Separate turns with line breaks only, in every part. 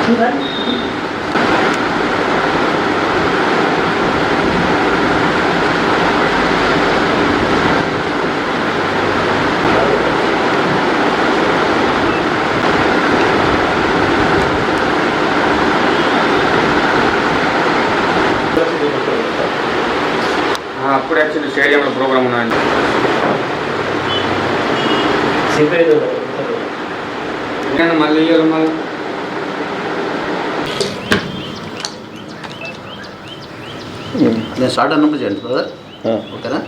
అప్పుడు యాక్చువల్లీ స్టేడియంలో ప్రోగ్రామ్ ఉన్నాయండి. మళ్ళీ
నేను స్టార్ట్ అన్నప్పుడు చేయండి బ్రదర్, ఓకేనా?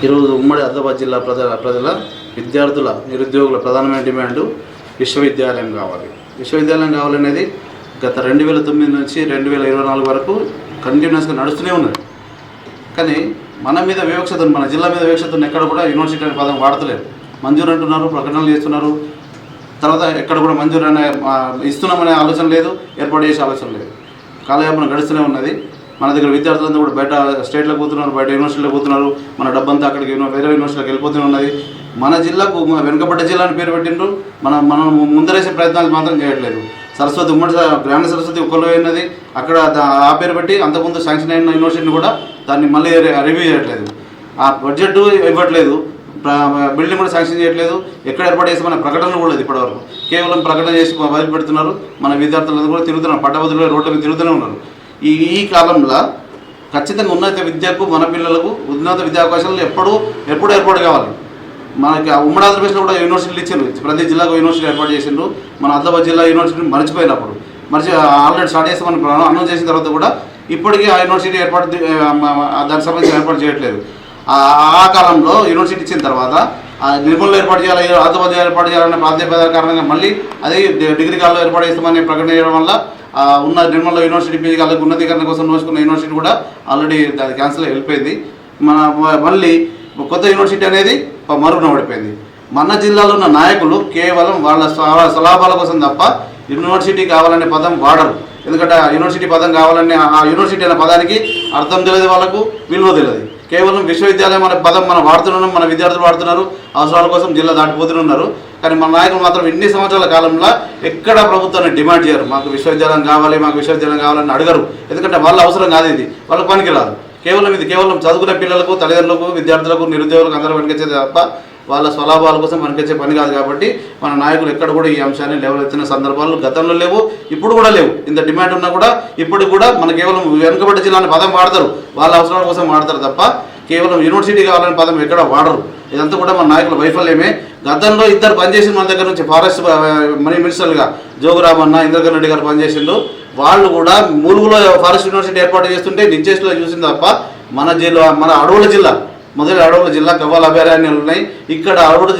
ఈరోజు ఉమ్మడి ఆదిలాబాద్ జిల్లా ప్రజల విద్యార్థుల నిరుద్యోగుల ప్రధానమైన డిమాండ్ విశ్వవిద్యాలయం కావాలి. విశ్వవిద్యాలయం కావాలనేది గత 2009 నుంచి 2024 వరకు కంటిన్యూస్గా నడుస్తూనే ఉన్నది. కానీ మన మీద వివక్షత, మన జిల్లా మీద వివక్షత ఎక్కడ కూడా యూనివర్సిటీ అనే పదం వాడతలేరు. మంజూరు అంటున్నారు, ప్రకటనలు చేస్తున్నారు, తర్వాత ఎక్కడ కూడా మంజూరు అనే ఇస్తున్నామనే ఆలోచన లేదు, ఏర్పాటు చేసే ఆలోచన లేదు. కాలయాపన గడుస్తూనే ఉన్నది. మన దగ్గర విద్యార్థులంతా కూడా బయట స్టేట్లకు పోతున్నారు, బయట యూనివర్సిటీలకు పోతున్నారు. మన డబ్బంతా అక్కడికి వేరే యూనివర్సిటీలకు వెళ్ళిపోతూనే ఉన్నది. మన జిల్లాకు వెనుకబడ్డ జిల్లా అని పేరు పెట్టిండ్రు. మనం ముందరేసే ప్రయత్నాలు మాత్రం చేయట్లేదు. సరస్వతి ఉమ్మడి గ్రామీణ సరస్వతి ఒక్కలో ఉన్నది, అక్కడ ఆ పేరు పెట్టి అంతకుముందు శాంక్షన్ అయిన యూనివర్సిటీని కూడా దాన్ని మళ్ళీ రివ్యూ చేయట్లేదు. ఆ బడ్జెట్ ఇవ్వట్లేదు, బిల్డింగ్ కూడా శాంక్షన్ చేయట్లేదు. ఎక్కడ ఏర్పాటు చేసి మన ప్రకటనలు కూడా లేదు ఇప్పటివరకు. కేవలం ప్రకటన చేసి బయలు పెడుతున్నారు. మన విద్యార్థులందరూ కూడా తిరుగుతున్నారు, పట్టభద్రులు రోడ్ల మీద తిరుగుతూనే ఉన్నారు. ఈ కాలంలో ఖచ్చితంగా ఉన్నత విద్యకు, మన పిల్లలకు ఉన్నత విద్యావకాశాలు ఎప్పుడు ఏర్పాటు కావాలి. మనకి ఉమ్మడి ఆంధ్రప్రదేశ్లో కూడా యూనివర్సిటీలు ఇచ్చిండ్రు, ప్రతి జిల్లాకు యూనివర్సిటీ ఏర్పాటు చేసిండ్రు. మన ఆదిలాబాద్ జిల్లా యూనివర్సిటీని మర్చిపోయినప్పుడు ఆల్రెడీ స్టార్ట్ చేస్తే మనం అనౌన్స్ చేసిన తర్వాత కూడా ఇప్పటికీ ఆ యూనివర్సిటీ దానికి సంబంధించి ఏర్పాటు చేయట్లేదు. ఆ కాలంలో యూనివర్సిటీ ఇచ్చిన తర్వాత నిర్మల్లో ఏర్పాటు చేయాలి, ఆదిలాబాద్ ఏర్పాటు చేయాలనే ప్రాధాన్యత కారణంగా మళ్ళీ అదే డిగ్రీ కాలంలో ఏర్పాటు చేస్తామని ప్రకటన చేయడం వల్ల ఉన్న నిర్మల్లో యూనివర్సిటీ పీజీ కాలేజ్ ఉన్నతీకరణ కోసం నోచుకున్న యూనివర్సిటీ కూడా ఆల్రెడీ అది క్యాన్సిల్ వెళ్ళిపోయింది. మళ్ళీ కొత్త యూనివర్సిటీ అనేది మరుగున పడిపోయింది. మన జిల్లాలో ఉన్న నాయకులు కేవలం వాళ్ళ స్వలాభాల కోసం తప్ప యూనివర్సిటీ కావాలనే పదం వాడరు. ఎందుకంటే ఆ యూనివర్సిటీ పదం కావాలనే, ఆ యూనివర్సిటీ అనే పదానికి అర్థం తెలియదు, వాళ్ళకు విలువ తెలియదు. కేవలం విశ్వవిద్యాలయం అనే పదం మనం వాడుతున్నాం, మన విద్యార్థులు వాడుతున్నారు, అవసరాల కోసం జిల్లా దాటిపోతున్నారు. కానీ మన నాయకులు మాత్రం ఇన్ని సంవత్సరాల కాలంలో ఎక్కడ ప్రభుత్వాన్ని డిమాండ్ చేయరు. మాకు విశ్వవిద్యాలయం కావాలి, మాకు విశ్వవిద్యాలయం కావాలని అడగరు. ఎందుకంటే వాళ్ళ అవసరం కాదు, ఇది వాళ్ళకి పనికి రాదు. ఇది కేవలం చదువుకునే పిల్లలకు, తల్లిదండ్రులకు, విద్యార్థులకు, నిరుద్యోగులకు అందరూ పనికొచ్చేది తప్ప వాళ్ళ స్వలాభాల కోసం పనికొచ్చే పని కాదు. కాబట్టి మన నాయకులు ఎక్కడ కూడా ఈ అంశాన్ని లేవనెత్తిన సందర్భాలు గతంలో లేవు, ఇప్పుడు కూడా లేవు. ఇంత డిమాండ్ ఉన్నా కూడా ఇప్పుడు కూడా మన కేవలం వెనుకబడ్డ జిల్లా అనే పదం వాడతారు, వాళ్ళ అవసరాల కోసం వాడతారు తప్ప కేవలం యూనివర్సిటీ కావాలనే పదం ఎక్కడ వాడరు. ఇదంతా కూడా మన నాయకుల వైఫల్యమే. గతంలో ఇద్దరు పనిచేసిన మన దగ్గర నుంచి ఫారెస్ట్ మినిస్టర్లుగా జోగురామన్న, ఇంద్రకరణ్ రెడ్డి గారు పనిచేసిండ్రు. వాళ్ళు కూడా ములుగులో ఫారెస్ట్ యూనివర్సిటీ ఏర్పాటు చేస్తుంటే నిశ్చేష్లో చూసింది తప్ప మన జిల్లా, మన అడవుల జిల్లా, మొదటి అడవుల జిల్లా, గవ్వాల అభయారణ్యాలు ఉన్నాయి. ఇక్కడ అడవుల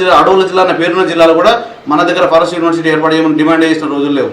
జిల్లా అనే పేరున్న జిల్లాలో కూడా మన దగ్గర ఫారెస్ట్ యూనివర్సిటీ ఏర్పాటు చేయమని డిమాండ్ చేసిన రోజులు లేవు.